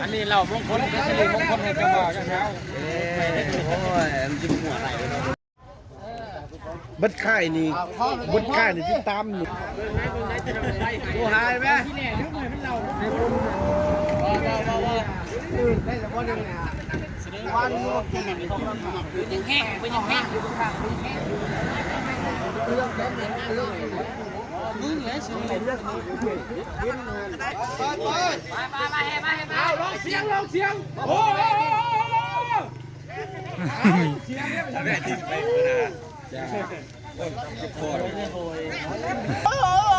อันนี้เรามงคลเป็นสิริมงคลให้เจ้าบ่าวเจ้าสาวโอ้ยมันจะหัวไหลบัดค่ายนี่บัดค่ายนี่ที่ตามนี่ดูหายไหมที่แหล่ทั้งหมดเป็นเราในคนได้แต่ว่ายังไงวันนี้ยังแห้งเป็นยังแห้งอยู่ข้างๆแห้งเรื่องแบบนี้เรื่องมึงเลยสิเรื่องไปเอาลองเสียงโอ้เสียงเนี่ยไม่ทำได้จริงไปนะจ้าโอ้ย